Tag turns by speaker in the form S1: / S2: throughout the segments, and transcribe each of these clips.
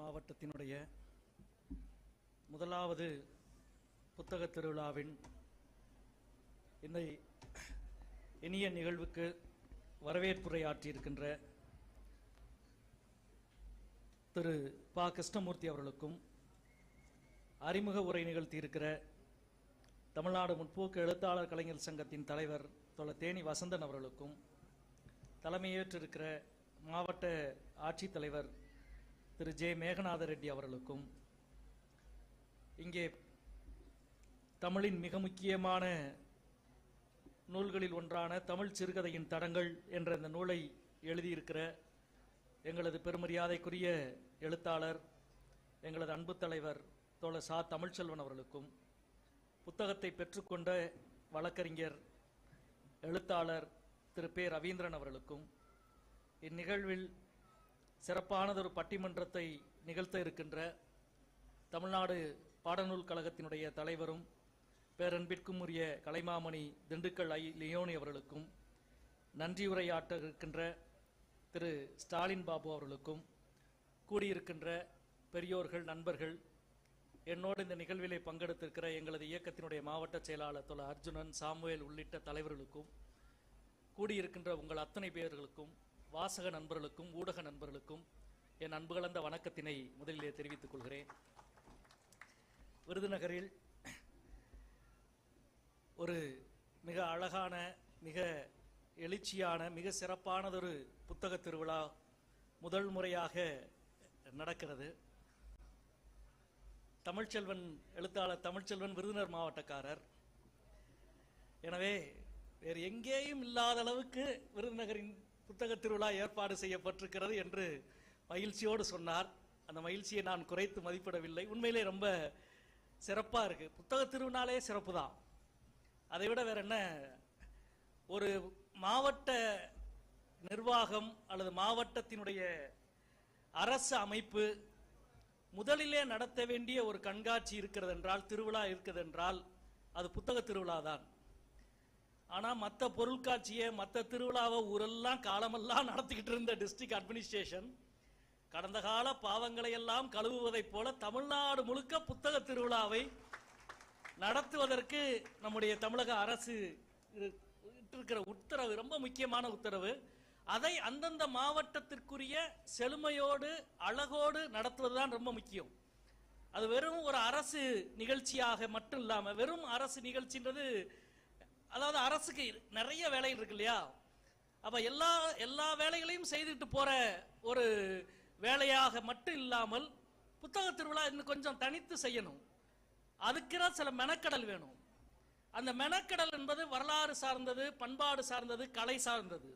S1: மாவட்டத்தினுடைய முதலாவது புத்தக திருவிழாவின் இந்த இனிய நிகழ்வுக்கு வரவேற்புரையாற்றியிருக்கின்ற திரு ப. கிருஷ்ணமூர்த்தி அவர்களுக்கும், அறிமுக உரை நிகழ்த்தியிருக்கிற தமிழ்நாடு முற்போக்கு எழுத்தாளர் கலைஞர் சங்கத்தின் தலைவர் தோழர் தேனி வசந்தன் அவர்களுக்கும், தலைமையேற்றிருக்கிற மாவட்ட ஆட்சித்தலைவர் திரு ஜே. மேகநாத ரெட்டி அவர்களுக்கும், இங்கே தமிழின் மிக முக்கியமான நூல்களில் ஒன்றான தமிழ் சிறுகதையின் தடங்கள் என்ற இந்த நூலை எழுதியிருக்கிற எங்களது பெருமரியாதைக்குரிய எழுத்தாளர், எங்களது அன்பு தலைவர் தோழர் சா. தமிழ்ச்செல்வன் அவர்களுக்கும், புத்தகத்தை பெற்றுக்கொண்ட வழக்கறிஞர் எழுத்தாளர் திரு பே. ரவீந்திரன் அவர்களுக்கும், இந்நிகழ்வில் சிறப்பானதொரு பட்டிமன்றத்தை நிகழ்த்த இருக்கின்ற தமிழ்நாடு பாடநூல் கழகத்தினுடைய தலைவரும் பேரன்பிற்கும் உரிய கலைமாமணி திண்டுக்கல் ஐ. லியோனி அவர்களுக்கும், நன்றியுரையாற்ற இருக்கின்ற திரு ஸ்டாலின் பாபு அவர்களுக்கும், கூடியிருக்கின்ற பெரியோர்கள், நண்பர்கள், என்னோடு இந்த நிகழ்விலே பங்கெடுத்திருக்கிற எங்களது இயக்கத்தினுடைய மாவட்ட செயலாளர் தோழர் அர்ஜுனன், சாமுவேல் உள்ளிட்ட தலைவர்களுக்கும், கூடியிருக்கின்ற உங்கள் அத்தனை பேர்களுக்கும், வாசக நண்பர்களுக்கும், ஊடக நண்பர்களுக்கும் என் அன்பு கலந்த வணக்கத்தினை முதலிலே தெரிவித்துக் கொள்கிறேன். விருதுநகரில் ஒரு மிக அழகான, மிக எழுச்சியான, மிக சிறப்பானதொரு புத்தக திருவிழா முதல் முறையாக நடக்கிறது. தமிழ்ச்செல்வன், எழுத்தாளர் தமிழ்ச்செல்வன் விருதுநகர் மாவட்டக்காரர். எனவே வேறு எங்கேயும் இல்லாத அளவுக்கு விருதுநகரின் புத்தக திருவிழா ஏற்பாடு செய்யப்பட்டிருக்கிறது என்று மகிழ்ச்சியோடு சொன்னார். அந்த மகிழ்ச்சியை நான் குறைத்து மதிப்பிடவில்லை. உண்மையிலே ரொம்ப சிறப்பாக இருக்கு. புத்தக திருவிழாலே சிறப்பு தான். அதை விட வேற என்ன, ஒரு மாவட்ட நிர்வாகம் அல்லது மாவட்டத்தினுடைய அரசு அமைப்பு முதலிலே நடத்த வேண்டிய ஒரு கண்காட்சி இருக்கிறது என்றால், திருவிழா இருக்கிறது என்றால் அது புத்தக திருவிழா தான். ஆனால் மற்ற பொருட்காட்சியை, மற்ற திருவிழாவை ஊரெல்லாம் காலமெல்லாம் நடத்திக்கிட்டு இருந்த டிஸ்ட்ரிக்ட் அட்மினிஸ்ட்ரேஷன் கடந்த கால பாவங்களை எல்லாம் கழுவுவதைப் போல தமிழ்நாடு முழுக்க புத்தக திருவிழாவை நடத்துவதற்கு நம்முடைய தமிழக அரசு இருக்கிற உத்தரவு ரொம்ப முக்கியமான உத்தரவு. அதை அந்தந்த மாவட்டத்திற்குரிய செழுமையோடு, அழகோடு நடத்துவதுதான் ரொம்ப முக்கியம். அது வெறும் ஒரு அரசு நிகழ்ச்சியாக மட்டும் இல்லாமல், வெறும் அரசு நிகழ்ச்சின்றது, அதாவது அரசுக்கு நிறைய வேலைகள் இருக்கு இல்லையா, அப்ப எல்லா வேலைகளையும் செய்துட்டு போற ஒரு வேலையாக மட்டும் இல்லாமல் புத்தக திருவிழா இன்னும் கொஞ்சம் தனித்து செய்யணும். அதுக்குற சில மெனக்கடல் வேணும். அந்த மெனக்கடல் என்பது வரலாறு சார்ந்தது, பண்பாடு சார்ந்தது, கலை சார்ந்தது.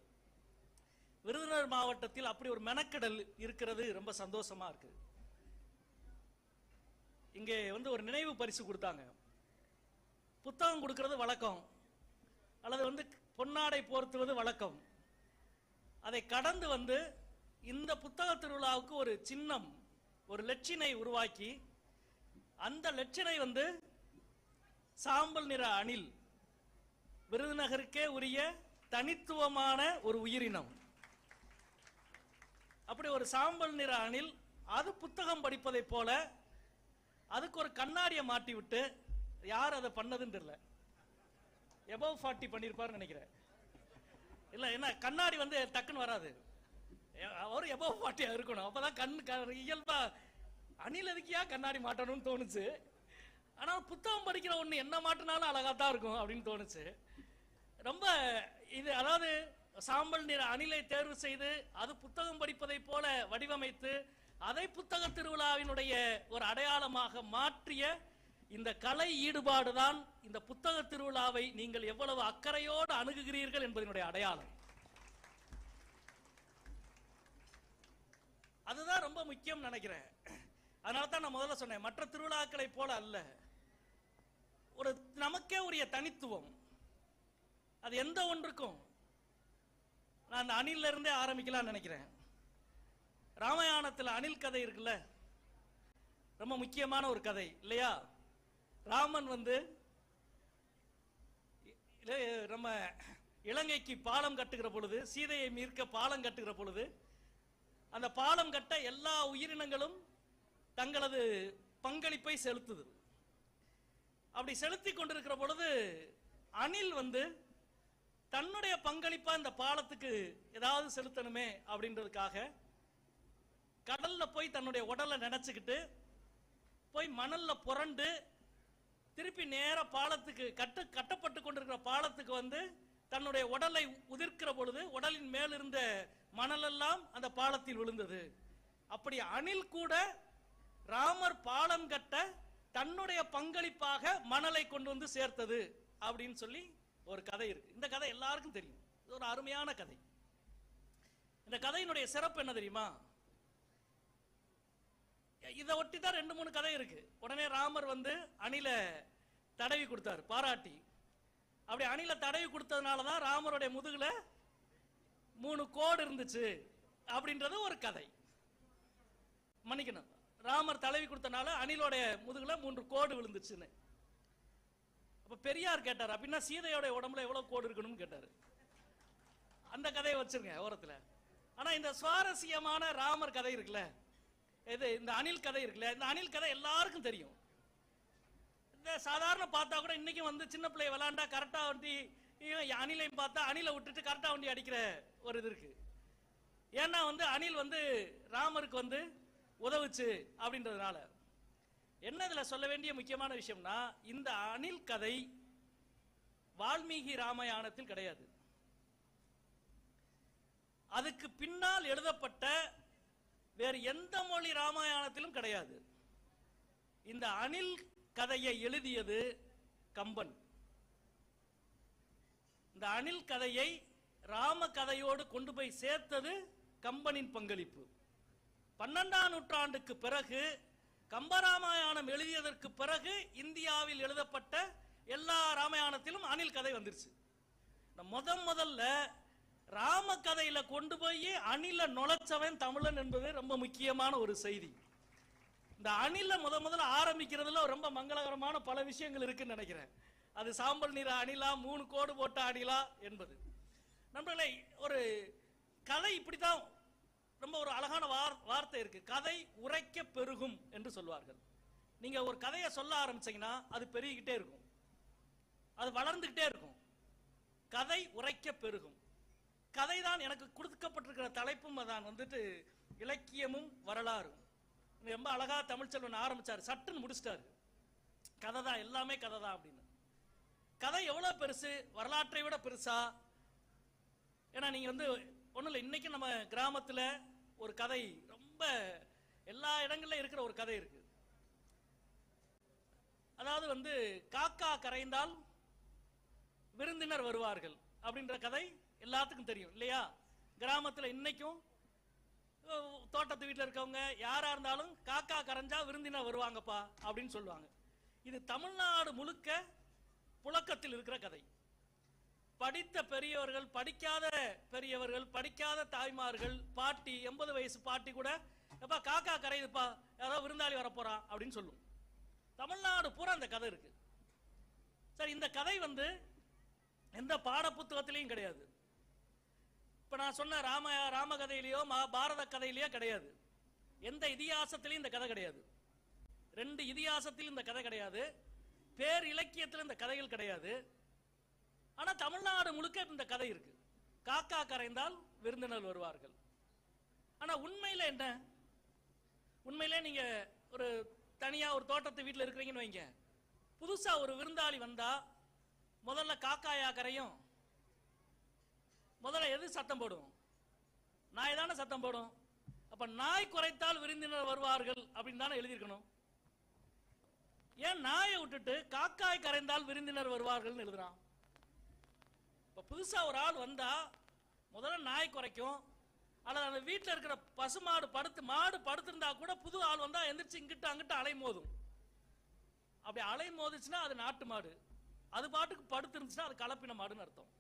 S1: விருதுநகர் மாவட்டத்தில் அப்படி ஒரு மெனக்கடல் இருக்கிறது. ரொம்ப சந்தோஷமா இருக்கு. இங்கே ஒரு நினைவு பரிசு கொடுத்தாங்க. புத்தகம் கொடுக்கிறது வழக்கம், அல்லது பொன்னாடை போர்த்துவது வழக்கம். அதை கடந்து இந்த புத்தக திருவிழாவுக்கு ஒரு சின்னம், ஒரு லட்சினை உருவாக்கி, அந்த லட்சினை சாம்பல் நிற அணில், விருதுநகருக்கே உரிய தனித்துவமான ஒரு உயிரினம். அப்படி ஒரு சாம்பல் நிற அணில், அது புத்தகம் படிப்பதை போல அதுக்கு ஒரு கண்ணாடியை மாட்டி விட்டு, யார் அதை பண்ணதுன்னு தெரியல, எபவ் 40 பண்ணிருப்பாருன்னு நினைக்கிறேன். இல்ல, என்ன கண்ணாடி டக்குன்னு வராது, ஒரு எபவ் 40 இருக்கணும். அப்பதான் கண் இயல்பா அணில் எதுக்கியா கண்ணாடி மாட்டணும்னு தோணுச்சு. ஆனால் புத்தகம் படிக்கிற ஒண்ணு என்ன மாட்டினாலும் அழகாத்தான் இருக்கும் அப்படின்னு தோணுச்சு. ரொம்ப இது, அதாவது சாம்பல் நிற அணிலை தேர்வு செய்து அது புத்தகம் படிப்பதை போல வடிவமைத்து அதை புத்தக திருவிழாவினுடைய ஒரு அடையாளமாக மாற்றிய இந்த கலை ஈடுபாடுதான் இந்த புத்தக திருவிழாவை நீங்கள் எவ்வளவு அக்கறையோடு அணுகுகிறீர்கள் என்பதனுடைய அடையாளம். அதுதான் ரொம்ப முக்கியம் நினைக்கிறேன். அதனால தான் நான் முதல்ல சொன்னேன், மற்ற திருவிழாக்களை போல அல்ல, ஒரு நமக்கே உரிய தனித்துவம். அது எந்த ஒன்றுக்கும் நான் அந்த அணில இருந்தே ஆரம்பிக்கலாம் நினைக்கிறேன். ராமாயணத்தில் அணில் கதை இருக்குல்ல, ரொம்ப முக்கியமான ஒரு கதை இல்லையா? ராமன் நம்ம இலங்கைக்கு பாலம் கட்டுகிற பொழுது, சீதையை மீட்க பாலம் கட்டுகிற பொழுது, அந்த பாலம் கட்ட எல்லா உயிரினங்களும் தங்களது பங்களிப்பை செலுத்துது. அப்படி செலுத்தி கொண்டிருக்கிற பொழுது அணில் வந்து தன்னுடைய பங்களிப்பா இந்த பாலத்துக்கு ஏதாவது செலுத்தணுமே அப்படின்றதுக்காக கடல்ல போய் தன்னுடைய உடலை நினைச்சுக்கிட்டு போய் மணல்ல புரண்டு திருப்பி நேர பாலத்துக்கு கட்டப்பட்டு கொண்டிருக்கிற பாலத்துக்கு வந்து தன்னுடைய உடலை உதிர்க்கிற பொழுது உடலின் மேல் இருந்த மணல் எல்லாம் அந்த பாலத்தில் விழுந்தது. அப்படி அணில் கூட ராமர் பாலம் கட்ட தன்னுடைய பங்களிப்பாக மணலை கொண்டு வந்து சேர்த்தது அப்படின்னு சொல்லி ஒரு கதை இருக்கு. இந்த கதை எல்லாருக்கும் தெரியும். இது ஒரு அருமையான கதை. இந்த கதையினுடைய சிறப்பு என்ன தெரியுமா? இதை ஒட்டி தான் 2-3 கதை இருக்கு. உடனே ராமர் வந்து அணில தடவி கொடுத்தாரு, பாராட்டி. அப்படி அணில தடவி கொடுத்ததுனாலதான் ராமருடைய முதுகுல 3 கோடு இருந்துச்சு அப்படின்றது ஒரு கதை. மன்னிக்கணும், ராமர் தடவி கொடுத்தனால அணிலோடைய முதுகுல 3 கோடு விழுந்துச்சுன்னு. அப்ப பெரியார் கேட்டார், அப்படின்னா சீதையோட உடம்புல எவ்வளவு கோடு இருக்கணும்னு கேட்டாரு. அந்த கதையை வச்சிருங்க ஓரத்துல. ஆனா இந்த சுவாரஸ்யமான ராமர் கதை இருக்குல்ல, இது இந்த அணில் கதை இருக்குல்ல, இந்த அணில் கதை எல்லாருக்கும் தெரியும். இந்த சாதாரண பார்த்தா கூட இன்னைக்கு வந்து சின்ன பிள்ளை விளையாண்டா கரெக்டா வண்டி அணிலையும் பார்த்தா அணிலை விட்டுட்டு கரெக்டா வண்டி அடிக்கிற ஒரு இது இருக்கு. ஏன்னா வந்து அணில் வந்து ராமருக்கு வந்து உதவுச்சு அப்படின்றதுனால. என்ன இதுல சொல்ல வேண்டிய முக்கியமான விஷயம்னா, இந்த அணில் கதை வால்மீகி ராமாயணத்தில் கிடையாது. அதுக்கு பின்னால் எழுதப்பட்ட வேறு எந்த மொழி ராமாயணத்திலும் கிடையாது. இந்த அணில் கதையை எழுதியது கம்பன். இந்த அணில் கதையை ராம கதையோடு கொண்டு போய் சேர்த்தது கம்பனின் பங்களிப்பு. 12ஆம் நூற்றாண்டுக்கு பிறகு கம்பராமாயணம் எழுதியதற்கு பிறகு இந்தியாவில் எழுதப்பட்ட எல்லா ராமாயணத்திலும் அணில் கதை வந்துருச்சு. முதல்ல ராம கதையில கொண்டு போய் அணில நுழைச்சவன் தமிழன் என்பது ரொம்ப முக்கியமான ஒரு செய்தி. இந்த அணில முதல்ல ஆரம்பிக்கிறதுல ரொம்ப மங்களகரமான பல விஷயங்கள் இருக்குன்னு நினைக்கிறேன். அது சாம்பல் நிற அணிலா, 3 கோடு போட்ட அணிலா என்பது. நண்பர்களே, ஒரு கதை இப்படித்தான் ரொம்ப ஒரு அழகான வார்த்தை இருக்கு. கதை உரைக்க பெருகும் என்று சொல்வார்கள். நீங்க ஒரு கதையை சொல்ல ஆரம்பிச்சீங்கன்னா அது பெருகிக்கிட்டே இருக்கும், அது வளர்ந்துகிட்டே இருக்கும். கதை உரைக்க பெருகும். கதை தான் எனக்கு கொடுக்கப்பட்டிருக்கிற தலைப்பும் அதான் வந்துட்டு இலக்கியமும் வரலாறும். ரொம்ப அழகா தமிழ்ச்செல்வன் ஆரம்பிச்சாரு, சட்டுன்னு முடிச்சிட்டாரு. கதை தான், எல்லாமே கதை தான் அப்படின்னு. கதை எவ்வளவு பெருசு, வரலாற்றை விட பெருசா? ஏன்னா நீங்க வந்து ஒண்ணும் இல்லை, இன்னைக்கு நம்ம கிராமத்துல ஒரு கதை ரொம்ப எல்லா இடங்கள்ல இருக்கிற ஒரு கதை இருக்கு. அதாவது வந்து காக்கா கரைந்தால் விருந்தினர் வருவார்கள் அப்படின்ற கதை எல்லாத்துக்கும் தெரியும் இல்லையா? கிராமத்துல இன்னைக்கும் தோட்டத்து வீட்டில் இருக்கவங்க யாரா இருந்தாலும் காக்கா கரைஞ்சா விருந்தினர் வருவாங்கப்பா அப்படின்னு சொல்லுவாங்க. இது தமிழ்நாடு முழுக்க புழக்கத்தில் இருக்கிற கதை. படித்த பெரியவர்கள், படிக்காத பெரியவர்கள், படிக்காத தாய்மார்கள், பாட்டி, 80 வயசு பாட்டி கூட எப்பா காக்கா கரையுதுப்பா, யாரோ விருந்தாளி வரப்போறான் அப்படின்னு சொல்லும். தமிழ்நாடு பூரா இந்த கதை இருக்கு. சரி, இந்த கதை வந்து எந்த பாட புத்தகத்திலையும் கிடையாது. இப்ப நான் சொன்ன ராம கதையிலயோ பாரத கதையிலயோ கிடையாது. எந்த இதிகாசத்திலையும் இந்த கதை கிடையாது. 2 இதிகாசத்திலும் இந்த கதை கிடையாது. பேர் இலக்கியத்தில் இந்த கதைகள் கிடையாது. ஆனா தமிழ்நாடு முழுக்க இந்த கதை இருக்கு. காக்கா கரைந்தால் விருந்தினர் வருவார்கள். ஆனா உண்மையில என்ன? உண்மையிலே நீங்க ஒரு தனியா ஒரு தோட்டத்து வீட்டில் இருக்கிறீங்கன்னு வைங்க, புதுசா ஒரு விருந்தாளி வந்தா முதல்ல காக்காயா கரையும்? முதல்ல எது சத்தம் போடும்? நாய் தானே சத்தம் போடும். அப்ப நாய் குறைத்தால் விருந்தினர் வருவார்கள் அப்படின்னு தானே எழுதியிருக்கணும். ஏன் நாயை விட்டுட்டு காக்காய் கரைந்தால் விருந்தினர் வருவார்கள் எழுதுறான்? இப்ப புதுசா ஒரு ஆள் வந்தா முதல்ல நாய் குறைக்கும், அல்லது அந்த வீட்டில் இருக்கிற பசுமாடு மாடு படுத்திருந்தா கூட புது ஆள் வந்தா எந்திரிச்சு இங்கிட்டு அங்கிட்டு அலை மோதும். அப்படி அலை மோதுச்சுன்னா அது நாட்டு மாடு, அது பாட்டுக்கு படுத்திருந்துச்சுன்னா அது கலப்பின மாடுன்னு அர்த்தம்.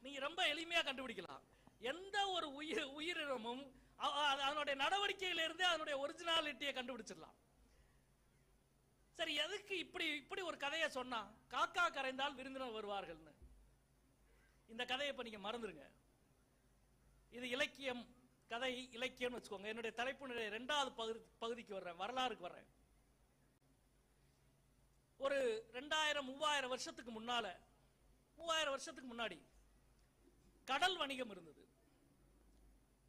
S1: நீங்க ரொம்ப எளிமையா கண்டுபிடிக்கலாம். எந்த ஒரு உயிரினமும் அதனுடைய நடவடிக்கையில இருந்து அதனுடைய ஒரிஜினாலிட்டியை கண்டுபிடிச்சிடலாம். சரி, எதுக்கு இப்படி ஒரு கதையை சொன்னா காக்கா கரைந்தால் விருந்தினர் வருவார்கள்னு? இந்த கதையை இப்ப நீங்க மறந்துருங்க. இது இலக்கியம் கதை இலக்கியம்னு வச்சுக்கோங்க. என்னுடைய தலைப்பினுடைய 2வது பகுதிக்கு வர்றேன், வரலாறுக்கு வர்றேன். ஒரு 2000-3000 வருஷத்துக்கு முன்னால, 3000 வருஷத்துக்கு முன்னாடி கடல் வணிகம் இருந்தது.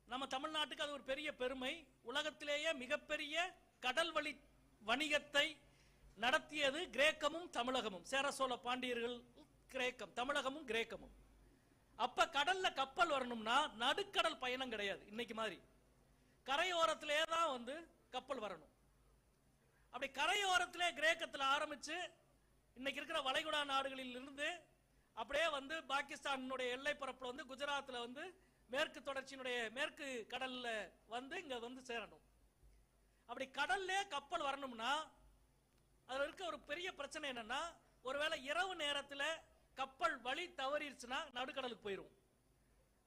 S1: நம்ம தமிழ்நாட்டுக்கு அது ஒரு பெரிய பெருமை. உலகத்திலேயே மிகப்பெரிய கடல் வழி வணிகத்தை நடத்தியது கிரேக்கமும் தமிழகமும். சேர சோழ பாண்டியர்கள் கிரேக்கம், தமிழகமும் கிரேக்கமும். அப்ப கடல்ல கப்பல் வரணும்னா நடுக்கடல் பயணம் கிடையாது. இன்னைக்கு மாதிரி கரையோரத்திலே தான் கப்பல் வரணும். அப்படி கரையோரத்திலே கிரேக்கத்தில் ஆரம்பிச்சு இன்னைக்கு இருக்கிற வளைகுடா நாடுகளில் இருந்து அப்படியே பாகிஸ்தானுடைய எல்லை பரப்புல குஜராத்ல மேற்கு தொடர்ச்சியினுடைய மேற்கு கடல்ல இங்க சேரணும். அப்படி கடல்ல கப்பல் வரணும்னா அதுல இருக்க ஒரு பெரிய பிரச்சனை என்னன்னா, ஒருவேளை இரவு நேரத்தில் கப்பல் வழி தவறிடுச்சுன்னா நடுக்கடலுக்கு போயிடும்,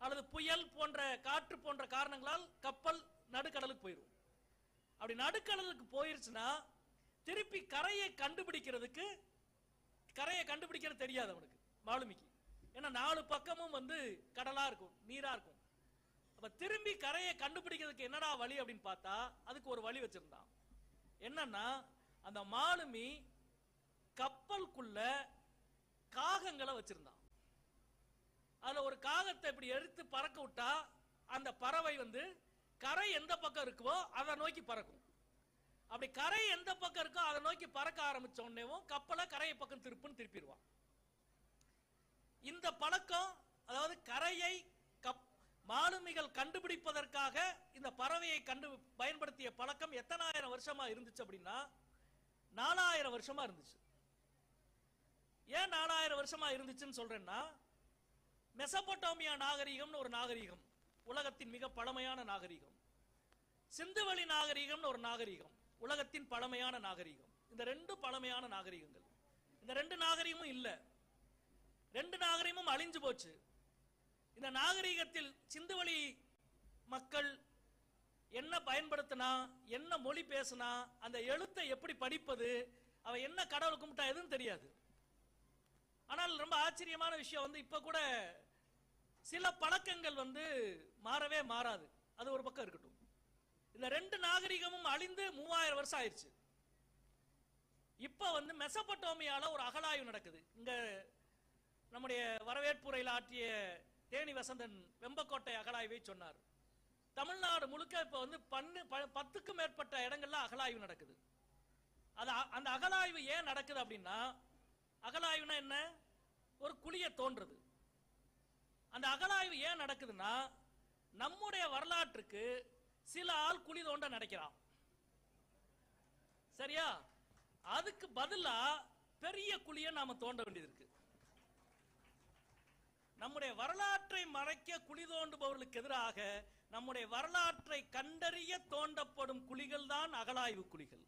S1: அல்லது புயல் போன்ற காற்று போன்ற காரணங்களால் கப்பல் நடுக்கடலுக்கு போயிடும். அப்படி நடுக்கடலுக்கு போயிருச்சுன்னா திருப்பி கரையை கண்டுபிடிக்கிறது தெரியாது அவனுக்கு, மாலுமிக்கு. ஏன்னா 4 பக்கமும் கடலா இருக்கும், நீரா இருக்கும். அப்ப திரும்பி கரையை கண்டுபிடிக்கிறதுக்கு என்னடா வழி அப்படின்னு பார்த்தா அதுக்கு ஒரு வழி வச்சிருந்தான். என்னன்னா, அந்த மாலுமி கப்பலுக்குள்ள காகங்களை வச்சிருந்தான். அதுல ஒரு காகத்தை இப்படி எடுத்து பறக்க விட்டா அந்த பறவை கரை எந்த பக்கம் இருக்கோ அதை நோக்கி பறக்கும். அப்படி கரை எந்த பக்கம் இருக்கோ அதை நோக்கி பறக்க ஆரம்பிச்ச உடனேவும் கப்பலை கரையை பக்கம் திருப்பிடுவான். இந்த பழக்கம், அதாவது கரையை மாலுமிகள் கண்டுபிடிப்பதற்காக இந்த பறவையை பயன்படுத்திய பழக்கம் எத்தனாயிரம் வருஷமா இருந்துச்சு அப்படின்னா 4000 வருஷமா இருந்துச்சு. ஏன் 4000 வருஷமா இருந்துச்சுன்னு சொல்றேன்னா, மெசபடோமியா நாகரிகம்னு ஒரு நாகரிகம், உலகத்தின் மிக பழமையான நாகரிகம். சிந்துவெளி நாகரிகம்னு ஒரு நாகரிகம், உலகத்தின் பழமையான நாகரிகம். இந்த 2 பழமையான நாகரிகங்கள். இந்த 2 நாகரிகமும் இல்ல, 2 நாகரிகமும் அழிஞ்சு போச்சு. இந்த நாகரிகத்தில் சிந்துவெளி மக்கள் என்ன பயன்படுத்தினா, என்ன மொழி பேசினா, அந்த எழுத்தை எப்படி படிப்பது, அவ என்ன கடவுள் கும்பிட்டா எதுவும் தெரியாது. ஆனால் ரொம்ப ஆச்சரியமான விஷயம், இப்ப கூட சில பழக்கங்கள் மாறவே மாறாது. அது ஒரு பக்கம் இருக்கட்டும். இந்த 2 நாகரிகமும் அழிந்து 3000 வருஷம் ஆயிடுச்சு. இப்ப மெசபடோமியால ஒரு அகழாய்வு நடக்குது. இங்க நம்முடைய வரவேற்புரையில் ஆற்றிய தேனி வசந்தன் வெம்பக்கோட்டை அகழாய்வை சொன்னார். தமிழ்நாடு முழுக்க இப்ப 10க்கும் மேற்பட்ட இடங்கள்ல அகழாய்வு நடக்குது. அந்த அகழாய்வு ஏன் நடக்குது அப்படின்னா, அகழாய்வுனா என்ன? ஒரு குழியை தோன்றது. அந்த அகழாய்வு ஏன் நடக்குதுன்னா, நம்முடைய வரலாற்றுக்கு சில ஆள் குழி தோண்ட நினைக்கிறான், சரியா? அதுக்கு பதிலா பெரிய குழியை நாம தோண்ட வேண்டியது இருக்கு. நம்முடைய வரலாற்றை மறைக்க குழி தோண்டுபவர்களுக்கு எதிராக நம்முடைய வரலாற்றை கண்டறிய தோண்டப்படும் குழிகள் தான் அகழாய்வு குழிகள்.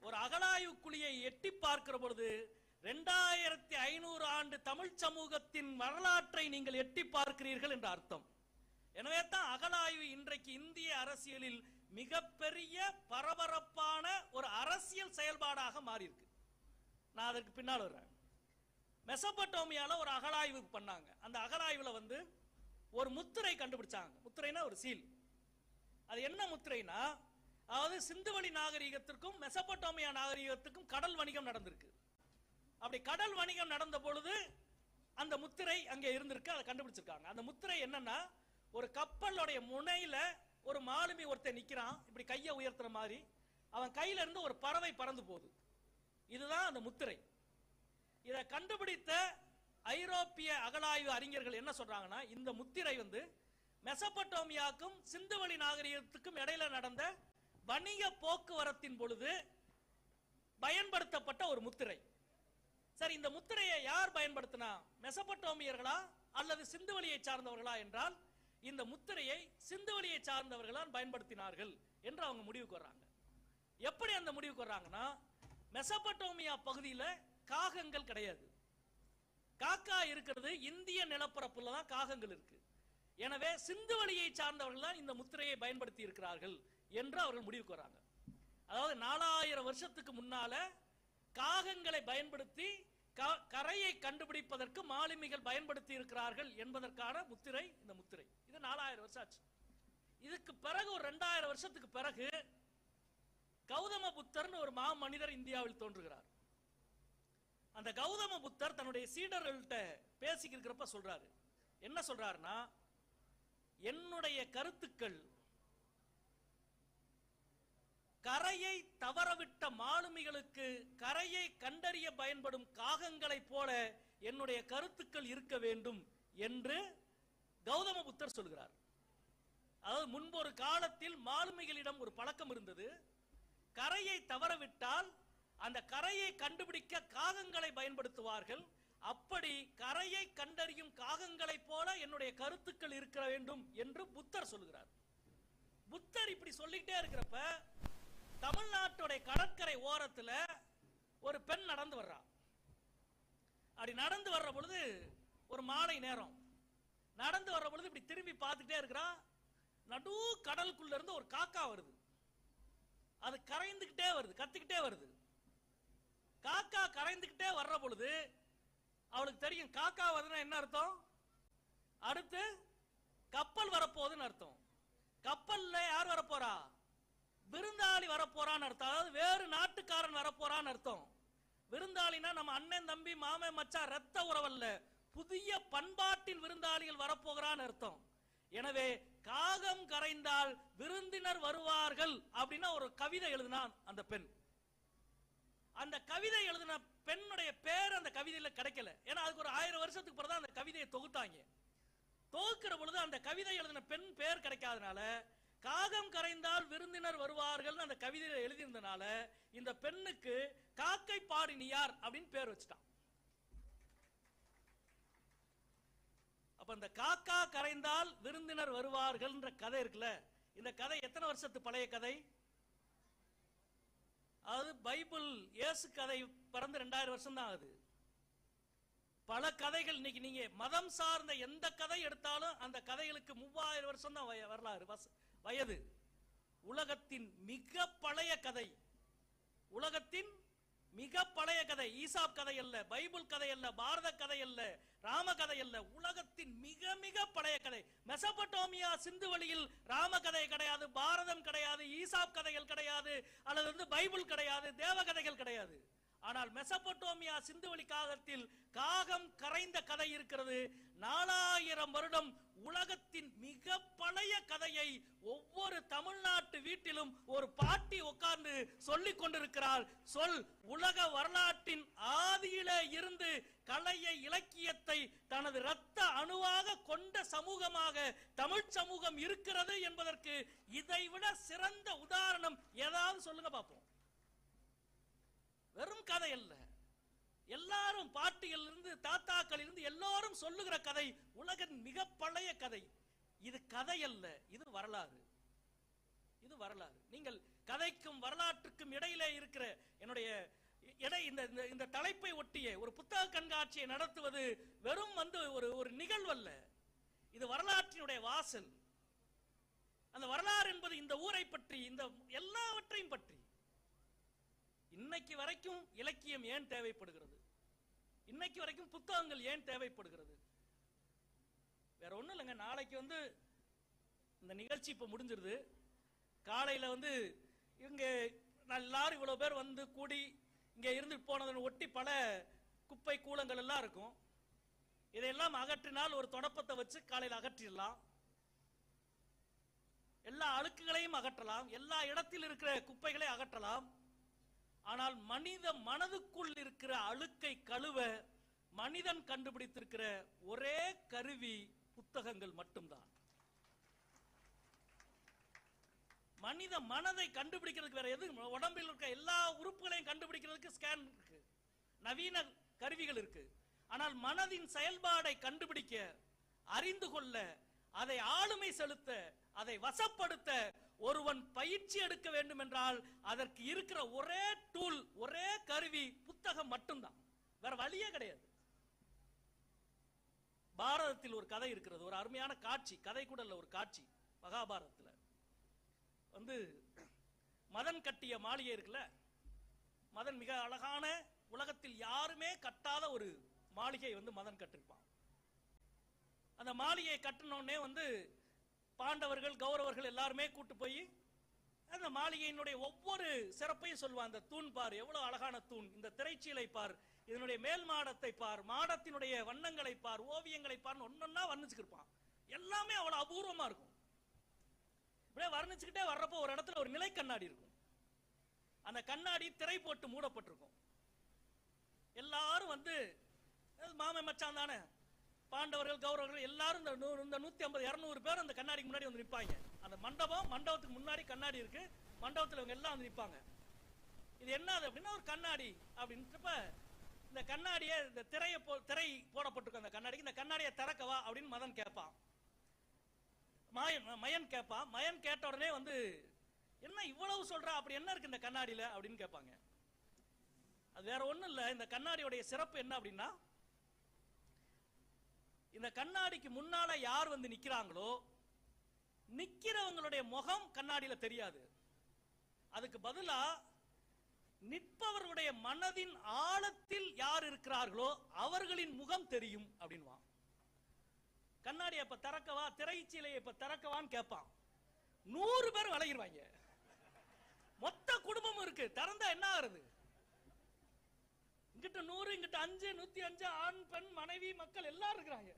S1: ஒரு அகழாய்வு குழியை எட்டி பார்க்கிற பொழுது 2500 ஆண்டு தமிழ் சமூகத்தின் வரலாற்றை நீங்கள் எட்டி பார்க்கிறீர்கள் என்ற அர்த்தம். எனவே தான் அகழாய்வு இன்றைக்கு இந்திய அரசியலில் மிகப்பெரிய பரபரப்பான ஒரு அரசியல் செயல்பாடாக மாறி இருக்கு. நான் அதற்கு பின்னால் வர்றேன். மெசபடோமியால ஒரு அகழாய்வு பண்ணாங்க. அந்த அகழாய்வுல ஒரு முத்திரை கண்டுபிடிச்சாங்க. முத்திரைனா ஒரு சீல். அது என்ன முத்திரைனா, அதாவது சிந்துவெளி நாகரிகத்திற்கும் மெசபடோமியா நாகரிகத்துக்கும் கடல் வணிகம் நடந்திருக்கு. அப்படி கடல் வணிகம் நடந்த பொழுது அந்த முத்திரை அங்கே இருந்திருக்கு, அதை கண்டுபிடிச்சிருக்காங்க. அந்த முத்திரை என்னன்னா, ஒரு கப்பலுடைய முனையில ஒரு மாலுமி ஒருத்தர் நிக்கிறான், இப்படி கையை உயர்த்துற மாதிரி. அவன் கையில இருந்து ஒரு பறவை பறந்து போகுது. இதுதான் அந்த முத்திரை. இதை கண்டுபிடித்த ஐரோப்பிய அகழாய்வு அறிஞர்கள் என்ன சொல்றாங்கன்னா, இந்த முத்திரை மெசபடோமியாக்கும் சிந்துவெளி நாகரிகத்துக்கும் இடையில நடந்த வணிக போக்குவரத்தின் பொழுது பயன்படுத்தப்பட்ட ஒரு முத்திரை. சரி, இந்த முத்திரையை யார் பயன்படுத்தினா, மெசபடோமியர்களா அல்லது சிந்துவெளியை சார்ந்தவர்களா என்றால், இந்த முத்திரையை சிந்துவெளியை சார்ந்தவர்களால் பயன்படுத்தினார்கள் என்று அவங்க முடிவுக்கு வர்றாங்க. எப்படி அந்த முடிவுக்கு வர்றாங்கன்னா, மெசபடோமியா பகுதியில் காகங்கள் கிடையாது, காக்கா இருக்கிறது இந்திய நிலப்பரப்புல தான் காகங்கள் இருக்கு. எனவே சிந்துவெளியை சார்ந்தவர்கள் தான் இந்த முத்திரையை பயன்படுத்தி இருக்கிறார்கள் என்று அவர்கள் முடிவுக்கு வராங்க. அதாவது 4000 வருஷத்துக்கு முன்னால காகங்களை பயன்படுத்தி கரையை கண்டுபிடிப்பதற்கு மாலுமிகள் பயன்படுத்தி இருக்கிறார்கள் என்பதற்கான முத்திரை இந்த முத்திரை. இது 4000 வருஷம் ஆச்சு. இதுக்கு பிறகு ஒரு 2000 வருஷத்துக்கு பிறகு கௌதம புத்தர்னு ஒரு மனிதர் இந்தியாவில் தோன்றுகிறார். அந்த கௌதம புத்தர் தன்னுடைய சீடர்கள்ட்ட பேசிக்கிறப்ப சொல்றாரு, என்ன சொல்றாருன்னா, என்னுடைய கருத்துக்கள் கரையை தவறவிட்ட மாலுமிகளுக்கு கரையை கண்டறிய பயன்படும் காகங்களை போல என்னுடைய கருத்துக்கள் இருக்க வேண்டும் என்று கௌதம புத்தர் சொல்கிறார். அதாவது முன்பு ஒரு காலத்தில் மாலுமிகளிடம் ஒரு பழக்கம் இருந்தது. கரையை தவறவிட்டால் அந்த கரையை கண்டுபிடிக்க காகங்களை பயன்படுத்துவார்கள். அப்படி கரையை கண்டறியும் காகங்களை போல என்னுடைய கருத்துக்கள் இருக்க வேண்டும் என்று புத்தர் சொல்கிறார். புத்தர் இப்படி சொல்லிட்டே இருக்கிறப்ப தமிழ்நாட்டுடைய கடற்கரை ஓரத்துல ஒரு பெண் நடந்து வர்றா. அப்படி நடந்து வர்ற பொழுது ஒரு மாலை நேரம் நடந்து வர்ற பொழுது இப்படி திரும்பி பார்த்துட்டே இருக்கிறா. நடு கடலுக்குள்ள இருந்து ஒரு காக்கா வருது. அது கரைந்துகிட்டே வருது, கத்திக்கிட்டே வருது. காக்கா கரைந்துகிட்டே வர்ற பொழுது அவளுக்கு தெரியும் காக்கா வருதுன்னா என்ன அர்த்தம், அடுத்து கப்பல் வரப்போகுதுன்னு அர்த்தம். கப்பல்ல யார் வரப்போறா, விருந்தாளி வரப்போறான்னு அர்த்தம். அதாவது வேறு நாட்டுக்காரன் வரப்போறான்னு அர்த்தம். விருந்தாளினா நம்ம அண்ணன் தம்பி மாமன் மச்சான் ரத்த உறவல்ல, புதிய பண்பாட்டின் விருந்தாளிகள் வரப்போகிறான்னு அர்த்தம். எனவே காகம் கரைந்தால் விருந்தினர் வருவார்கள் அப்படின்னா ஒரு கவிதை எழுதினான் அந்த பெண். அந்த கவிதை எழுதின பெண்ணுடைய பேர் அந்த கவிதையில கிடைக்கல. ஏன்னா அதுக்கு ஒரு 1000 வருஷத்துக்கு பிறகு அந்த கவிதையை தொகுத்தாங்க. தொகுக்கிற பொழுது அந்த கவிதை எழுதின பெண் பேர் கிடைக்காதனால காகம் கரைந்தால் விருந்தினர் வருவார்கள் அந்த கவிதையில எழுதியிருந்தனால இந்த பெண்ணுக்கு காக்கை பாடினியார் அப்படின்னு பேர் வச்சுட்டான். அப்ப இந்த காக்கா கரைந்தால் விருந்தினர் வருவார்கள் கதை இருக்குல்ல, இந்த கதை எத்தனை வருஷத்து பழைய கதை? அதாவது பைபிள் இயேசு கதை பிறந்து 2000 வருஷம் தான் ஆகுது. பல கதைகள் இன்னைக்கு நீங்க மதம் சார்ந்த எந்த கதை எடுத்தாலும் அந்த கதைகளுக்கு 3000 வருஷம் தான் வரலாறு வயது. உலகத்தின் மிக பழைய கதை, உலகத்தின் மிக பழைய கதை ஈசாப் கதை அல்ல, பைபிள் கதை அல்ல, பாரத கதை அல்ல, ராம கதை அல்ல, உலகத்தின் மிக மிக பழைய கதை. மெசபடோமியா சிந்து வழியில் ராம கதை கிடையாது, பாரதம் கிடையாது, ஈசாப் கதைகள் கிடையாது, அல்லது பைபிள் கிடையாது, தேவ கதைகள் கிடையாது. ஆனால் மெசபடோமியா சிந்துவெளி காகத்தில் காகம் கரைந்த கதை இருக்கிறது. 4000 வருடம் உலகத்தின் மிக பழைய கதையை ஒவ்வொரு தமிழ்நாட்டு வீட்டிலும் ஒரு பாட்டி உட்கார்ந்து சொல்லிக் கொண்டிருக்கிறாள். சொல் உலக வரலாற்றின் ஆதியில இருந்து கலையை இலக்கியத்தை தனது இரத்த அணுவாக கொண்ட சமூகமாக தமிழ் சமூகம் இருக்கிறது என்பதற்கு இதைவிட சிறந்த உதாரணம் ஏதாவது சொல்லுங்க பார்ப்போம். வெறும் கதை அல்ல, எல்லாரும் பாட்டியில் இருந்து தாத்தாக்கள் இருந்து எல்லாரும் சொல்லுகிற கதை உலகின் மிக பழைய கதை. இது கதை அல்ல, இது வரலாறு. இது வரலாறு. நீங்கள் கதைக்கும் வரலாற்றுக்கும் இடையிலே இருக்கிற என்னுடைய இந்த தலைப்பை ஒட்டிய ஒரு புத்தக கண்காட்சியை நடத்துவது வெறும் ஒரு நிகழ்வு அல்ல, இது வரலாற்றினுடைய வாசல். அந்த வரலாறு என்பது இந்த ஊரை பற்றி, இந்த எல்லாவற்றையும் பற்றி. இன்னைக்கு வரைக்கும் இலக்கியம் ஏன் தேவைப்படுகிறது, இன்னைக்கு வரைக்கும் புத்தகங்கள் ஏன் தேவைப்படுகிறது? வேற ஒண்ணும் இல்லைங்க. நாளைக்கு இந்த நிகழ்ச்சி இப்ப முடிஞ்சிருது. காலையில இவங்க எல்லாரும் இவ்வளவு பேர் கூடி இங்க இருந்து போனதன் ஒட்டி பல குப்பை கூலங்கள் எல்லாம் இருக்கும். இதையெல்லாம் அகற்றினால் ஒரு தொடப்பத்தை வச்சு காலையில் அகற்றிடலாம். எல்லா அழுக்குகளையும் அகற்றலாம், எல்லா இடத்தில் இருக்கிற குப்பைகளை அகற்றலாம். ஆனால் மனித மனதுக்குள் இருக்கிற அழுக்கை கழுவ மனிதன் கண்டுபிடித்திருக்கிற ஒரே கருவி புத்தகங்கள் மட்டும்தான். மனித மனதை கண்டுபிடிக்கிறதுக்கு வேற எது, உடம்பில் இருக்க எல்லா உறுப்புகளையும் கண்டுபிடிக்கிறதுக்கு ஸ்கேன் இருக்கு, நவீன கருவிகள் இருக்கு. ஆனால் மனதின் செயல்பாடை கண்டுபிடிக்க, அறிந்து கொள்ள, அதை ஆளுமை செலுத்த, அதை வசப்படுத்த ஒருவன் பயிற்சி எடுக்க வேண்டும் என்றால் அதற்கு இருக்கிற ஒரே டூல், ஒரே கருவி புத்தகம் மட்டும்தான். வேற வழியே கிடையாது. பாரதத்தில் ஒரு கதை இருக்கிறது, ஒரு அருமையான காட்சி, கதை கூட இல்ல, ஒரு காட்சி. மகாபாரதத்தில் மதன் கட்டிய மாளிகை இருக்குல்ல, மதன் மிக அழகான உலகத்தில் யாருமே கட்டாத ஒரு மாளிகை வந்து மதன் கட்டிருப்பான். அந்த மாளிகையை கட்டினோடனே வந்து பாண்டவர்கள் கௌரவர்கள் எல்லாருமே கூட்டு போய் அந்த மாளிகையினுடைய ஒவ்வொரு சிறப்பையும் சொல்லுவான். அந்த தூண் பார், எவ்வளவு அழகான தூண், இந்த திரைச்சீலை பார், இதனுடைய மேல் மாடத்தை பார், மாடத்தினுடைய வண்ணங்களை பார், ஓவியங்களை பார், ஒன்னொன்னா வர்ணிச்சுக்கிருப்பான். எல்லாமே அவ்வளவு அபூர்வமா இருக்கும். இப்படியே வர்ணிச்சுக்கிட்டே வர்றப்போ ஒரு இடத்துல ஒரு நிலை கண்ணாடி இருக்கும். அந்த கண்ணாடி திரை போட்டு மூடப்பட்டிருக்கும். எல்லாரும் வந்து மாமன் மச்சான் தானே, பாண்டவர்கள் கௌரவர்கள் எல்லாரும் இந்த 150 200 பேர் அந்த கண்ணாடிக்கு முன்னாடி வந்து நிற்பாங்க. அந்த மண்டபத்துக்கு முன்னாடி கண்ணாடி இருக்கு, மண்டபத்தில் இவங்க எல்லாம் வந்து நிற்பாங்க. இது என்னது அப்படின்னா ஒரு கண்ணாடி அப்படின்றப்ப இந்த கண்ணாடியை இந்த திரை போடப்பட்டிருக்கும். அந்த கண்ணாடிக்கு இந்த கண்ணாடியை திறக்கவா அப்படின்னு மதன் கேட்பான். மயன் கேட்பான். மயன் கேட்ட உடனே வந்து என்ன இவ்வளவு சொல்றா, அப்படி என்ன இருக்கு இந்த கண்ணாடியில அப்படின்னு கேட்பாங்க. அது வேற ஒண்ணும் இல்ல, இந்த கண்ணாடியோடைய சிறப்பு என்ன அப்படின்னா, இந்த கண்ணாடிக்கு முன்னால யார் வந்து நிக்கிறாங்களோ நிக்கிறவங்களுடைய முகம் கண்ணாடியில தெரியாது. அதுக்கு பதிலா நிற்பவர்களுடைய மனதின் ஆழத்தில் யார் இருக்கிறார்களோ அவர்களின் முகம் தெரியும் அப்படின்வான். கண்ணாடியை இப்ப திறக்கவா, திரைச்சீலையை இப்ப திறக்கவான்னு கேட்பான். 100 பேர் விலகிடுவாங்க. மொத்த குடும்பமும் இருக்கு, திறந்தா என்ன ஆகுறது? இங்கிட்ட 100 இங்கிட்ட 5 105 ஆண் பெண் மனைவி மக்கள் எல்லாரும் இருக்கிறாங்க.